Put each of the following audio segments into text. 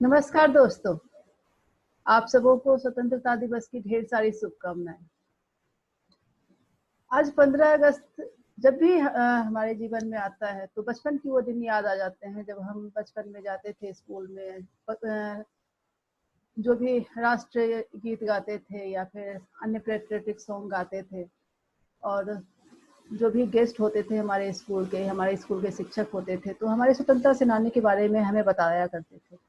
नमस्कार दोस्तों, आप सबों को स्वतंत्रता दिवस की ढेर सारी शुभकामनाएं। आज 15 अगस्त जब भी हमारे जीवन में आता है तो बचपन की वो दिन याद आ जाते हैं जब हम बचपन में जाते थे स्कूल में। जो भी राष्ट्रीय गीत गाते थे या फिर अन्य पेट्रियोटिक सॉन्ग गाते थे, और जो भी गेस्ट होते थे हमारे स्कूल के शिक्षक होते थे तो हमारे स्वतंत्रता सेनानी के बारे में हमें बताया करते थे।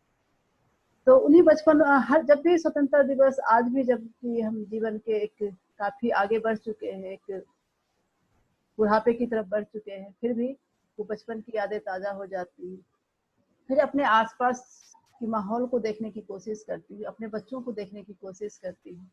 तो उन्हीं बचपन हर जब भी स्वतंत्रता दिवस, आज भी जब कि हम जीवन के एक काफी आगे बढ़ चुके हैं, एक बुढ़ापे की तरफ बढ़ चुके हैं, फिर भी वो बचपन की यादें ताजा हो जाती हैं। फिर अपने आसपास के माहौल को देखने की कोशिश करती हूँ, अपने बच्चों को देखने की कोशिश करती हूँ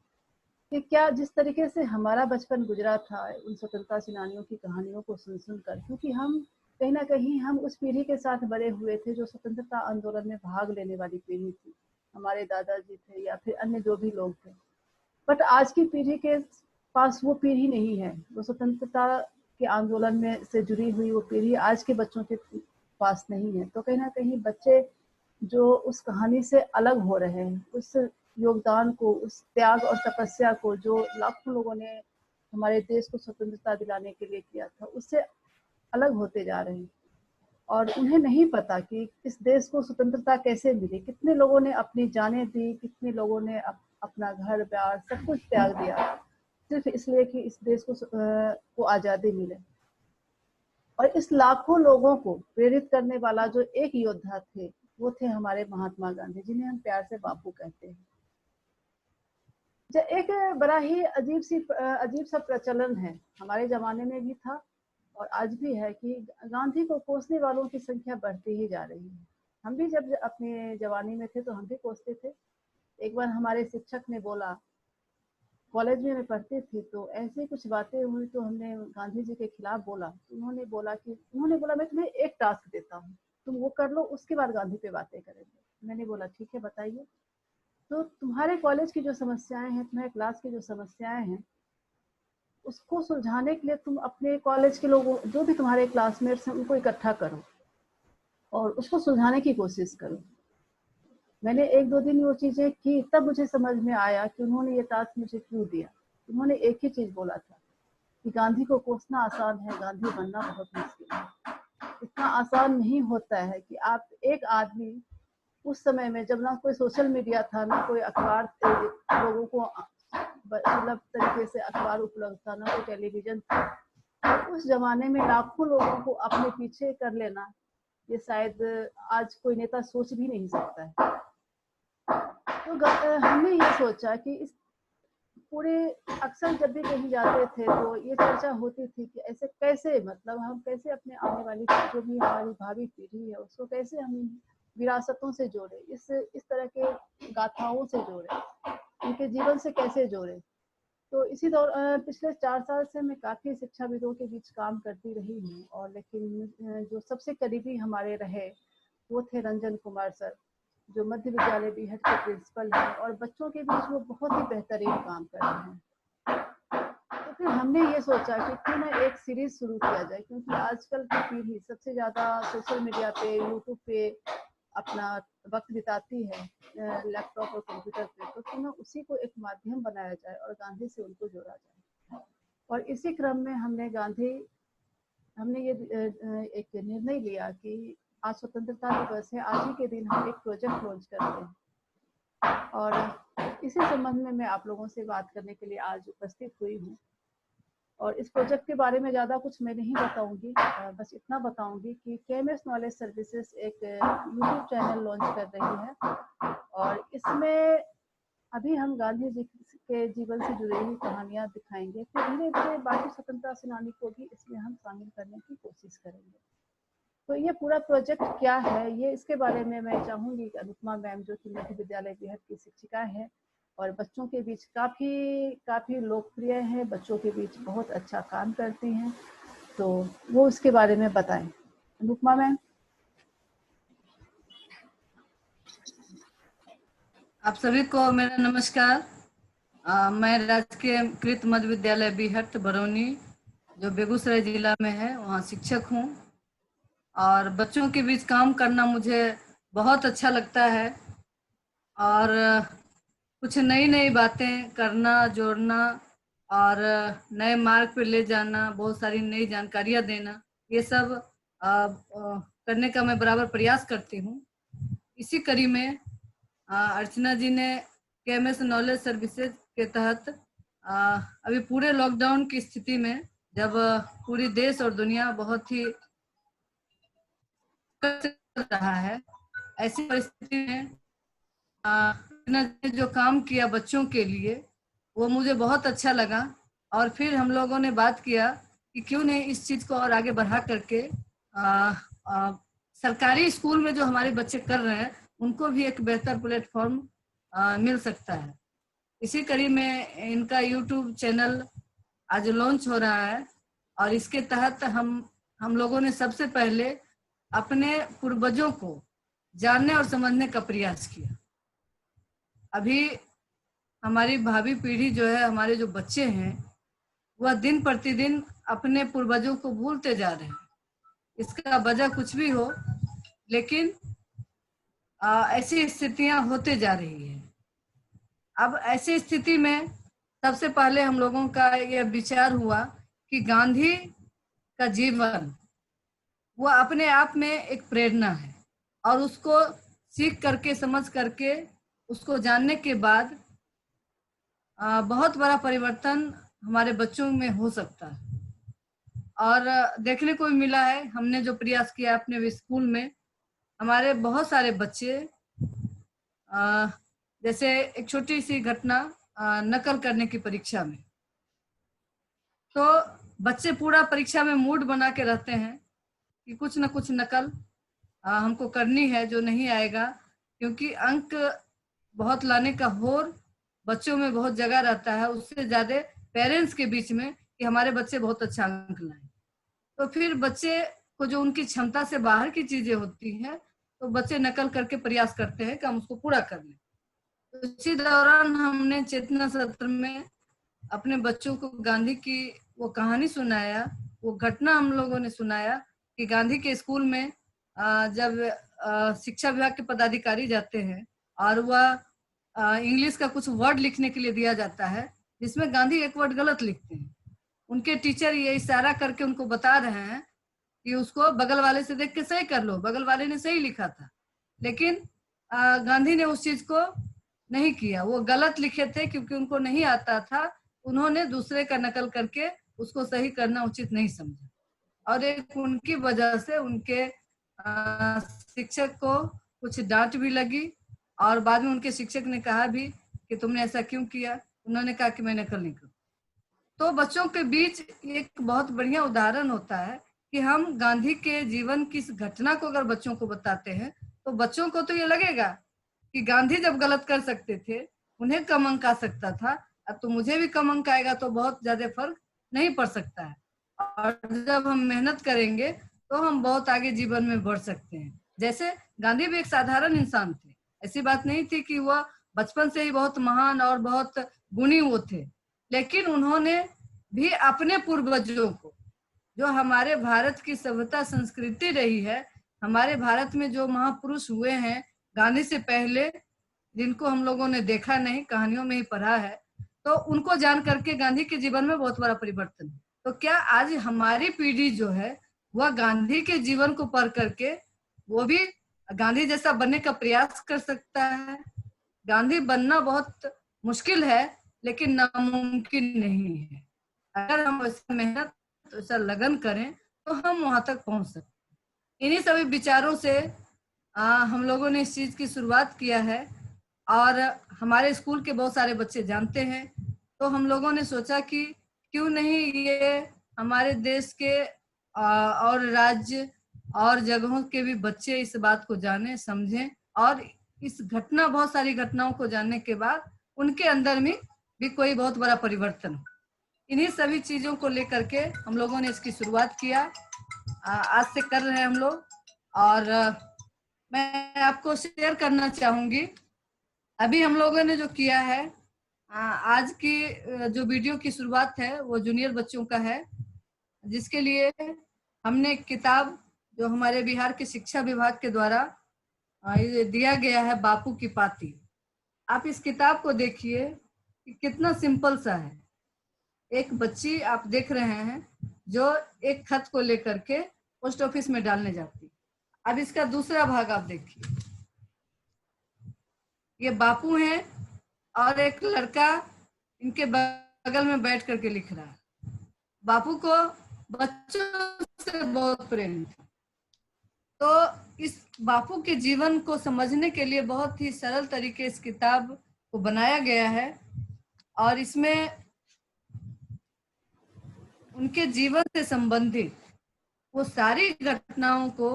कि क्या जिस तरीके से हमारा बचपन गुजरा था उन स्वतंत्रता सेनानियों की कहानियों को सुन सुनकर, क्योंकि हम कहीं ना कहीं हम उस पीढ़ी के साथ बड़े हुए थे जो स्वतंत्रता आंदोलन में भाग लेने वाली पीढ़ी थी। हमारे दादाजी थे या फिर अन्य जो भी लोग थे, बट आज की पीढ़ी के पास वो पीढ़ी नहीं है। वो स्वतंत्रता के आंदोलन में से जुड़ी हुई वो पीढ़ी आज के बच्चों के पास नहीं है। तो कहीं ना कहीं बच्चे जो उस कहानी से अलग हो रहे हैं, उस योगदान को, उस त्याग और तपस्या को जो लाखों लोगों ने हमारे देश को स्वतंत्रता दिलाने के लिए किया था, उससे अलग होते जा रहे हैं। और उन्हें नहीं पता कि इस देश को स्वतंत्रता कैसे मिली, कितने लोगों ने अपनी जानें दी, कितने लोगों ने अपना घर बार सब कुछ त्याग दिया सिर्फ इसलिए कि इस देश को आज़ादी मिले। और इस लाखों लोगों को प्रेरित करने वाला जो एक योद्धा थे, वो थे हमारे महात्मा गांधी, जिन्हें हम प्यार से बापू कहते हैं। जो एक बड़ा ही अजीब सा प्रचलन है, हमारे जमाने में भी था और आज भी है, कि गांधी को कोसने वालों की संख्या बढ़ती ही जा रही है। हम भी जब अपने जवानी में थे तो हम भी कोसते थे। एक बार हमारे शिक्षक ने बोला, कॉलेज में मैं पढ़ती थी, तो ऐसी कुछ बातें हुई तो हमने गांधी जी के खिलाफ बोला। तो उन्होंने बोला मैं तुम्हें एक टास्क देता हूँ, तुम वो कर लो, उसके बाद गांधी पे बातें करेंगे। मैंने बोला ठीक है, बताइए। तो तुम्हारे कॉलेज की जो समस्याएं हैं, तुम्हारे क्लास की जो समस्याएं हैं, उसको सुलझाने के लिए तुम अपने कॉलेज के लोगों, जो भी तुम्हारे क्लासमेट्स हैं, उनको इकट्ठा करो और उसको सुलझाने की कोशिश करो। मैंने एक दो दिन वो चीजें की, तब मुझे समझ में आया कि उन्होंने ये टास्क मुझे क्यों दिया। उन्होंने एक ही चीज बोला था कि गांधी को कोसना आसान है, गांधी बनना बहुत मुश्किल है। इतना आसान नहीं होता है कि आप एक आदमी, उस समय में जब ना कोई सोशल मीडिया था, ना कोई अखबार लोगों को सुलभ तरीके से अखबार उपलब्ध था, ना कोई टेलीविजन था, और उस जमाने में लाखों लोगों को अपने पीछे कर लेना, ये शायद आज कोई नेता सोच भी नहीं सकता है। तो हमने ये सोचा कि इस पूरे, अक्सर जब भी कहीं जाते थे तो ये चर्चा होती थी कि ऐसे कैसे, मतलब हम कैसे अपने आने वाली जो भी हमारी भावी पीढ़ी है उसको कैसे हम विरासतों से जोड़े, इस तरह के गाथाओं से जोड़े, उनके जीवन से कैसे जोड़े। तो इसी दौर पिछले 4 साल से मैं काफ़ी शिक्षाविदों के बीच काम करती रही हूँ, और लेकिन जो सबसे करीबी हमारे रहे वो थे रंजन कुमार सर, जो मध्य विद्यालय बीहट के प्रिंसिपल हैं, और बच्चों के बीच वो बहुत ही बेहतरीन काम कर रहे हैं। तो फिर हमने ये सोचा कि क्यों ना एक सीरीज शुरू किया जाए, क्योंकि आजकल की पीढ़ी सबसे ज़्यादा सोशल मीडिया पे, यूट्यूब पे अपना वक्त बिताती है, लैपटॉप और कंप्यूटर पे। तो क्यों ना उसी को एक माध्यम बनाया जाए और गांधी से उनको जोड़ा जाए। और इसी क्रम में हमने ये एक निर्णय लिया कि आज स्वतंत्रता दिवस है, आज ही के दिन हम एक प्रोजेक्ट लॉन्च करते हैं, और इसी संबंध में मैं आप लोगों से बात करने के लिए आज उपस्थित हुई हूँ। और इस प्रोजेक्ट के बारे में ज़्यादा कुछ मैं नहीं बताऊंगी, बस इतना बताऊंगी कि केएमएस नॉलेज सर्विसेज एक यूट्यूब चैनल लॉन्च कर रही है, और इसमें अभी हम गांधी जी के जीवन से जुड़ी हुई कहानियां दिखाएंगे। फिर धीरे धीरे बाकी स्वतंत्रता सेनानी को भी इसमें हम शामिल करने की कोशिश करेंगे। तो ये पूरा प्रोजेक्ट क्या है, ये इसके बारे में मैं चाहूंगी कि अनुपमा मैम, जो कि मध्य विद्यालय बीहट की शिक्षिका है और बच्चों के बीच काफ़ी लोकप्रिय है, बच्चों के बीच बहुत अच्छा काम करती हैं, तो वो उसके बारे में बताएं। अनुपमा मैम। आप सभी को मेरा नमस्कार। मैं राजकीय कृत मध्य विद्यालय बीहट बरौनी, जो बेगूसराय जिला में है, वहाँ शिक्षक हूँ। और बच्चों के बीच काम करना मुझे बहुत अच्छा लगता है। और कुछ नई नई बातें करना, जोड़ना और नए मार्ग पे ले जाना, बहुत सारी नई जानकारियां देना, ये सब करने का मैं बराबर प्रयास करती हूँ। इसी कड़ी में अर्चना जी ने केएमएस नॉलेज सर्विसेज के तहत अभी पूरे लॉकडाउन की स्थिति में, जब पूरी देश और दुनिया बहुत ही कष्ट कर रहा है, ऐसी परिस्थिति में अर्चना जी ने जो काम किया बच्चों के लिए, वो मुझे बहुत अच्छा लगा। और फिर हम लोगों ने बात किया कि क्यों नहीं इस चीज को और आगे बढ़ा करके सरकारी स्कूल में जो हमारे बच्चे कर रहे हैं उनको भी एक बेहतर प्लेटफॉर्म मिल सकता है। इसी कड़ी में इनका यूट्यूब चैनल आज लॉन्च हो रहा है और इसके तहत हम लोगों ने सबसे पहले अपने पूर्वजों को जानने और समझने का प्रयास किया। अभी हमारी भावी पीढ़ी जो है, हमारे जो बच्चे हैं, वह दिन प्रतिदिन अपने पूर्वजों को भूलते जा रहे हैं। इसका वजह कुछ भी हो, लेकिन ऐसी स्थितियां होते जा रही है। अब ऐसी स्थिति में सबसे पहले हम लोगों का यह विचार हुआ कि गांधी का जीवन वो अपने आप में एक प्रेरणा है और उसको सीख करके, समझ करके, उसको जानने के बाद बहुत बड़ा परिवर्तन हमारे बच्चों में हो सकता है। और देखने को भी मिला है, हमने जो प्रयास किया अपने स्कूल में, हमारे बहुत सारे बच्चे जैसे एक छोटी सी घटना, नकल करने की परीक्षा में, तो बच्चे पूरा परीक्षा में मूड बना के रहते हैं कि कुछ ना कुछ नकल हमको करनी है, जो नहीं आएगा, क्योंकि अंक बहुत लाने का होड़ बच्चों में बहुत जगह रहता है, उससे ज्यादा पेरेंट्स के बीच में कि हमारे बच्चे बहुत अच्छा अंक लाए। तो फिर बच्चे को जो उनकी क्षमता से बाहर की चीजें होती हैं, तो बच्चे नकल करके प्रयास करते हैं कि हम उसको पूरा कर लें। तो इसी दौरान हमने चेतना सत्र में अपने बच्चों को गांधी की वो कहानी सुनाया, वो घटना हम लोगों ने सुनाया कि गांधी के स्कूल में जब शिक्षा विभाग के पदाधिकारी जाते हैं और वह इंग्लिश का कुछ वर्ड लिखने के लिए दिया जाता है जिसमें गांधी एक वर्ड गलत लिखते हैं, उनके टीचर ये इशारा करके उनको बता रहे हैं कि उसको बगल वाले से देख के सही कर लो, बगल वाले ने सही लिखा था, लेकिन गांधी ने उस चीज को नहीं किया, वो गलत लिखे थे क्योंकि उनको नहीं आता था, उन्होंने दूसरे का नकल करके उसको सही करना उचित नहीं समझा और एक उनकी वजह से उनके शिक्षक को कुछ डांट भी लगी और बाद में उनके शिक्षक ने कहा भी कि तुमने ऐसा क्यों किया, उन्होंने कहा कि मैं नकल नहीं करूं। तो बच्चों के बीच एक बहुत बढ़िया उदाहरण होता है कि हम गांधी के जीवन की इस घटना को अगर बच्चों को बताते हैं तो बच्चों को तो ये लगेगा कि गांधी जब गलत कर सकते थे, उन्हें कम अंक आ सकता था, अब तो मुझे भी कम अंक आएगा, तो बहुत ज्यादा फर्क नहीं पड़ सकता है और जब हम मेहनत करेंगे तो हम बहुत आगे जीवन में बढ़ सकते हैं। जैसे गांधी भी एक साधारण इंसान थे, ऐसी बात नहीं थी कि वह बचपन से ही बहुत महान और बहुत गुणी वो थे, लेकिन उन्होंने भी अपने पूर्वजों को, जो हमारे भारत की सभ्यता संस्कृति रही है, हमारे भारत में जो महापुरुष हुए हैं गांधी से पहले, जिनको हम लोगों ने देखा नहीं, कहानियों में ही पढ़ा है, तो उनको जान करके गांधी के जीवन में बहुत बड़ा परिवर्तन है। तो क्या आज हमारी पीढ़ी जो है वह गांधी के जीवन को पढ़ करके वो भी गांधी जैसा बनने का प्रयास कर सकता है? गांधी बनना बहुत मुश्किल है लेकिन नामुमकिन नहीं है। अगर हम ऐसा मेहनत, ऐसा लगन करें तो हम वहां तक पहुंच सकते हैं। इन्हीं सभी विचारों से हम लोगों ने इस चीज की शुरुआत किया है और हमारे स्कूल के बहुत सारे बच्चे जानते हैं, तो हम लोगों ने सोचा कि क्यों नहीं ये हमारे देश के और राज्य और जगहों के भी बच्चे इस बात को जाने, समझें और इस घटना, बहुत सारी घटनाओं को जानने के बाद उनके अंदर में भी कोई बहुत बड़ा परिवर्तन हो। इन्हीं सभी चीजों को लेकर के हम लोगों ने इसकी शुरुआत किया, आज से कर रहे हैं हम लोग। और मैं आपको शेयर करना चाहूंगी, अभी हम लोगों ने जो किया है, आज की जो वीडियो की शुरुआत है वो जूनियर बच्चों का है, जिसके लिए हमने एक किताब जो हमारे बिहार के शिक्षा विभाग के द्वारा ये दिया गया है, बापू की पाती, आप इस किताब को देखिए कि कितना सिंपल सा है। एक बच्ची आप देख रहे हैं जो एक खत को लेकर के पोस्ट ऑफिस में डालने जाती। अब इसका दूसरा भाग आप देखिए, ये बापू हैं और एक लड़का इनके बगल में बैठ करके लिख रहा है। बापू को बच्चों से बहुत प्रेम था, तो इस बापू के जीवन को समझने के लिए बहुत ही सरल तरीके इस किताब को बनाया गया है और इसमें उनके जीवन से संबंधित वो सारी घटनाओं को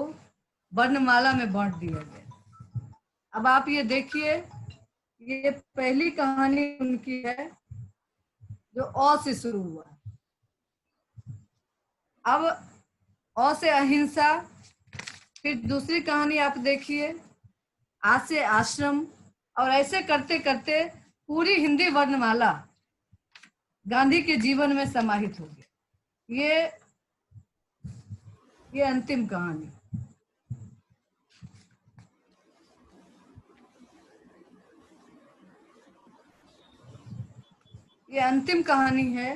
वर्णमाला में बांट दिया गया। अब आप ये देखिए, ये पहली कहानी उनकी है जो अ से शुरू हुआ। अब अ से अहिंसा, फिर दूसरी कहानी आप देखिए आ से आश्रम, और ऐसे करते करते पूरी हिंदी वर्णमाला गांधी के जीवन में समाहित हो गई। ये अंतिम कहानी। ये अंतिम कहानी है।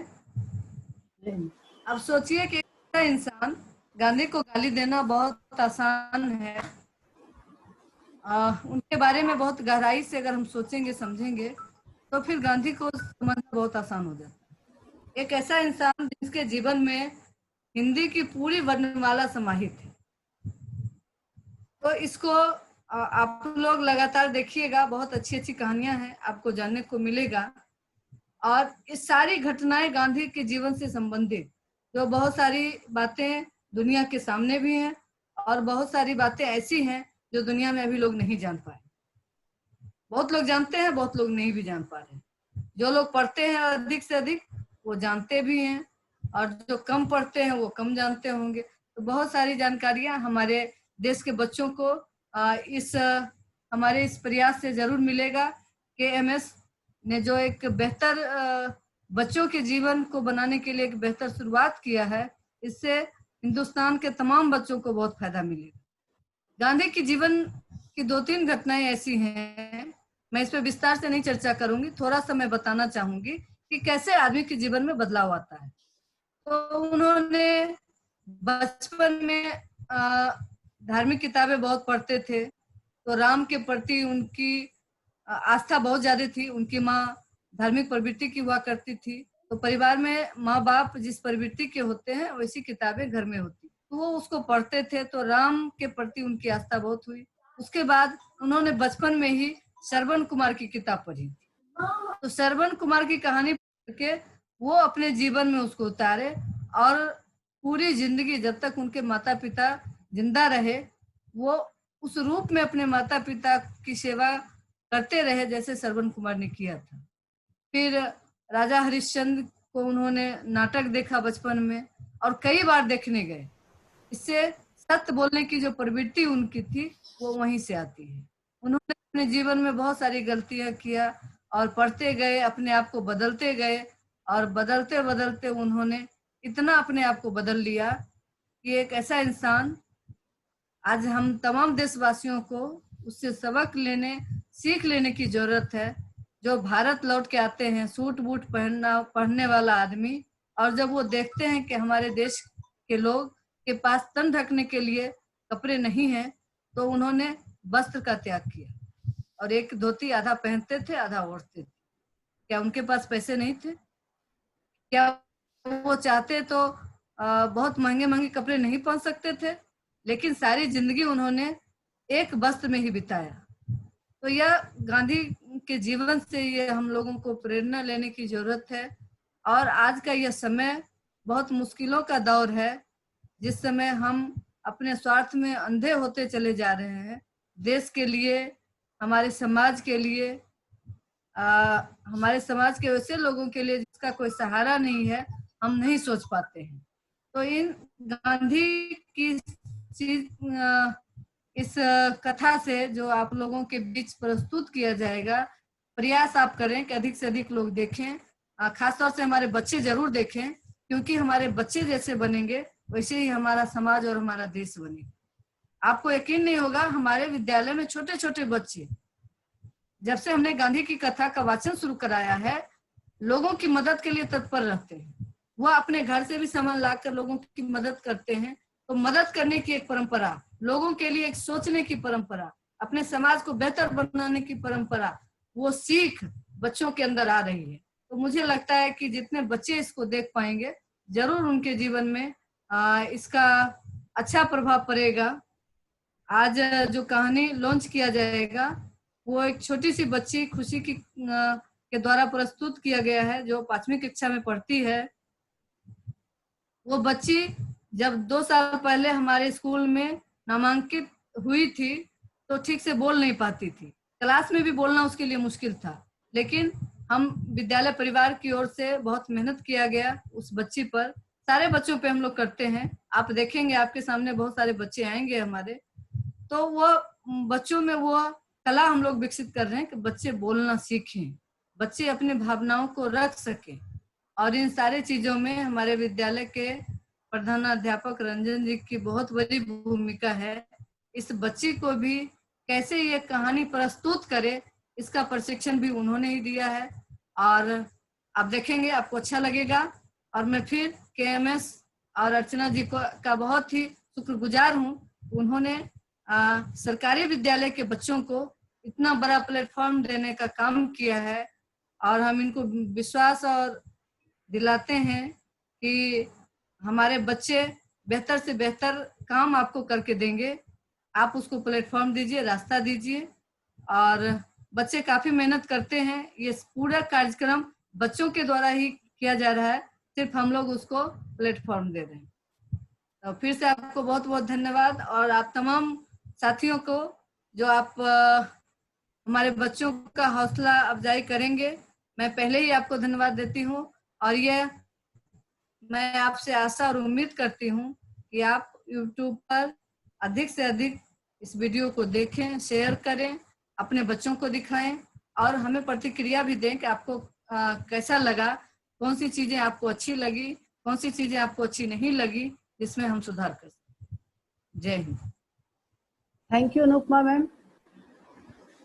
अब सोचिए कि एक इंसान, गांधी को गाली देना बहुत आसान है, उनके बारे में बहुत गहराई से अगर हम सोचेंगे समझेंगे तो फिर गांधी को समझना बहुत आसान हो जाता है। एक ऐसा इंसान जिसके जीवन में हिंदी की पूरी वर्णमाला समाहित है, तो इसको आप लोग लगातार देखिएगा, बहुत अच्छी अच्छी कहानियां हैं, आपको जानने को मिलेगा। और इस सारी घटनाएं गांधी के जीवन से संबंधित, जो बहुत सारी बातें दुनिया के सामने भी हैं और बहुत सारी बातें ऐसी हैं जो दुनिया में अभी लोग नहीं जान पाए। बहुत लोग जानते हैं, बहुत लोग नहीं भी जान पा रहे। जो लोग पढ़ते हैं अधिक से अधिक वो जानते भी हैं, और जो कम पढ़ते हैं वो कम जानते होंगे। तो बहुत सारी जानकारियां हमारे देश के बच्चों को हमारे इस प्रयास से जरूर मिलेगा। KMS ने जो एक बेहतर बच्चों के जीवन को बनाने के लिए एक बेहतर शुरुआत किया है, इससे हिंदुस्तान के तमाम बच्चों को बहुत फायदा मिलेगा। गांधी के जीवन की 2-3 घटनाएं ऐसी हैं, मैं इस पर विस्तार से नहीं चर्चा करूंगी, थोड़ा सा मैं बताना चाहूंगी कि कैसे आदमी के जीवन में बदलाव आता है। तो उन्होंने बचपन में धार्मिक किताबें बहुत पढ़ते थे, तो राम के प्रति उनकी आस्था बहुत ज्यादा थी। उनकी माँ धार्मिक प्रवृत्ति की हुआ करती थी, तो परिवार में माँ बाप जिस प्रवृत्ति के होते हैं वैसी किताबें घर में होती, तो वो उसको पढ़ते थे, तो राम के प्रति उनकी आस्था बहुत हुई। उसके बाद उन्होंने बचपन में ही श्रवण कुमार की किताब पढ़ी थी, तो श्रवण कुमार की कहानी पढ़ के वो अपने जीवन में उसको उतारे और पूरी जिंदगी जब तक उनके माता पिता जिंदा रहे वो उस रूप में अपने माता पिता की सेवा करते रहे जैसे श्रवण कुमार ने किया था। फिर राजा हरिश्चंद्र को उन्होंने नाटक देखा बचपन में और कई बार देखने गए। इससे सत्य बोलने की जो प्रवृत्ति उनकी थी वो वहीं से आती है। उन्होंने अपने जीवन में बहुत सारी गलतियां किया और पढ़ते गए, अपने आप को बदलते गए, और बदलते बदलते उन्होंने इतना अपने आप को बदल लिया कि एक ऐसा इंसान, आज हम तमाम देशवासियों को उससे सबक लेने, सीख लेने की जरूरत है। जो भारत लौट के आते हैं सूट बूट पहनने वाला आदमी, और जब वो देखते हैं कि हमारे देश के लोग के पास तन ढकने के लिए कपड़े नहीं हैं, तो उन्होंने वस्त्र का त्याग किया और एक धोती आधा पहनते थे आधा ओढ़ते थे। क्या उनके पास पैसे नहीं थे? क्या वो चाहते तो बहुत महंगे महंगे कपड़े नहीं पहन सकते थे? लेकिन सारी जिंदगी उन्होंने एक वस्त्र में ही बिताया। तो यह गांधी के जीवन से ये हम लोगों को प्रेरणा लेने की जरूरत है। और आज का यह समय बहुत मुश्किलों का दौर है, जिस समय हम अपने स्वार्थ में अंधे होते चले जा रहे हैं। देश के लिए, हमारे समाज के लिए, हमारे समाज के वैसे लोगों के लिए जिसका कोई सहारा नहीं है, हम नहीं सोच पाते हैं। तो इन गांधी की इस कथा से जो आप लोगों के बीच प्रस्तुत किया जाएगा, प्रयास आप करें कि अधिक से अधिक लोग देखें, खासतौर से हमारे बच्चे जरूर देखें, क्योंकि हमारे बच्चे जैसे बनेंगे वैसे ही हमारा समाज और हमारा देश बनेगा। आपको यकीन नहीं होगा, हमारे विद्यालय में छोटे छोटे बच्चे जब से हमने गांधी की कथा का वाचन शुरू कराया है, लोगों की मदद के लिए तत्पर रहते हैं। वह अपने घर से भी सामान लाकर लोगों की मदद करते हैं। तो मदद करने की एक परंपरा, लोगों के लिए एक सोचने की परंपरा, अपने समाज को बेहतर बनाने की परंपरा, वो सीख बच्चों के अंदर आ रही है। तो मुझे लगता है कि जितने बच्चे इसको देख पाएंगे, जरूर उनके जीवन में इसका अच्छा प्रभाव पड़ेगा। आज जो कहानी लॉन्च किया जाएगा वो एक छोटी सी बच्ची खुशी की के द्वारा प्रस्तुत किया गया है, जो 5वीं कक्षा में पढ़ती है। वो बच्ची जब 2 साल पहले हमारे स्कूल में नामांकित हुई थी तो ठीक से बोल नहीं पाती थी। क्लास में भी बोलना उसके लिए मुश्किल था, लेकिन हम विद्यालय परिवार की ओर से बहुत मेहनत किया गया उस बच्ची पर। सारे बच्चों पे हम लोग करते हैं, आप देखेंगे आपके सामने बहुत सारे बच्चे आएंगे हमारे। तो वो बच्चों में वो कला हम लोग विकसित कर रहे हैं कि बच्चे बोलना सीखें, बच्चे अपने भावनाओं को रख सकें। और इन सारे चीजों में हमारे विद्यालय के प्रधानाध्यापक रंजन जी की बहुत बड़ी भूमिका है। इस बच्ची को भी कैसे ये कहानी प्रस्तुत करे, इसका प्रशिक्षण भी उन्होंने ही दिया है। और आप देखेंगे आपको अच्छा लगेगा। और मैं फिर KMS और अर्चना जी को का बहुत ही शुक्रगुजार हूँ। उन्होंने सरकारी विद्यालय के बच्चों को इतना बड़ा प्लेटफॉर्म देने का काम किया है। और हम इनको विश्वास और दिलाते हैं कि हमारे बच्चे बेहतर से बेहतर काम आपको करके देंगे। आप उसको प्लेटफॉर्म दीजिए, रास्ता दीजिए। और बच्चे काफी मेहनत करते हैं। ये पूरा कार्यक्रम बच्चों के द्वारा ही किया जा रहा है, सिर्फ हम लोग उसको प्लेटफॉर्म दे रहे हैं। तो फिर से आपको बहुत बहुत धन्यवाद। और आप तमाम साथियों को जो आप हमारे बच्चों का हौसला अफजाई करेंगे, मैं पहले ही आपको धन्यवाद देती हूँ। और ये मैं आपसे आशा और उम्मीद करती हूँ कि आप YouTube पर अधिक से अधिक इस वीडियो को देखें, शेयर करें, अपने बच्चों को दिखाएं और हमें प्रतिक्रिया भी दें कि आपको कैसा लगा, कौन सी चीजें आपको अच्छी लगी, कौन सी चीजें आपको अच्छी नहीं लगी, जिसमें हम सुधार कर सकें। जय Hind. Thank you Anupama ma'am.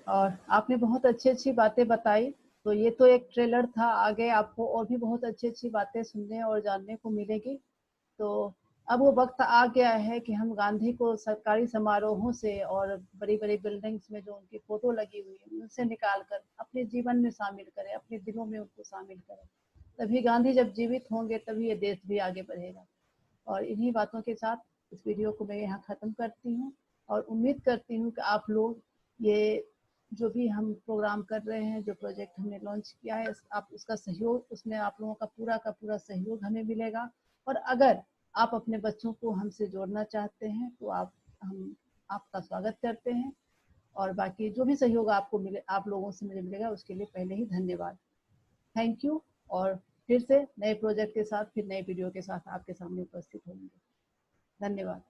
और आपने बहुत अच्छी अच्छी बातें बताई। तो ये तो एक ट्रेलर था, आगे आपको और भी बहुत अच्छी अच्छी बातें सुनने और जानने को मिलेगी। तो अब वो वक्त आ गया है कि हम गांधी को सरकारी समारोहों से और बड़ी बड़ी बिल्डिंग्स में जो उनकी फोटो लगी हुई है उनसे निकाल कर अपने जीवन में शामिल करें, अपने दिलों में उनको शामिल करें। तभी गांधी जब जीवित होंगे तभी ये देश भी आगे बढ़ेगा। और इन्हीं बातों के साथ इस वीडियो को मैं यहाँ ख़त्म करती हूँ और उम्मीद करती हूँ कि आप लोग ये जो भी हम प्रोग्राम कर रहे हैं, जो प्रोजेक्ट हमने लॉन्च किया है, आप उसका सहयोग, उसमें आप लोगों का पूरा सहयोग हमें मिलेगा। और अगर आप अपने बच्चों को हमसे जोड़ना चाहते हैं तो हम आपका स्वागत करते हैं। और बाकी जो भी सहयोग आपको मिले, आप लोगों से मुझे मिलेगा, उसके लिए पहले ही धन्यवाद। Thank you. और फिर से नए प्रोजेक्ट के साथ, फिर नए वीडियो के साथ आपके सामने उपस्थित होंगे। धन्यवाद।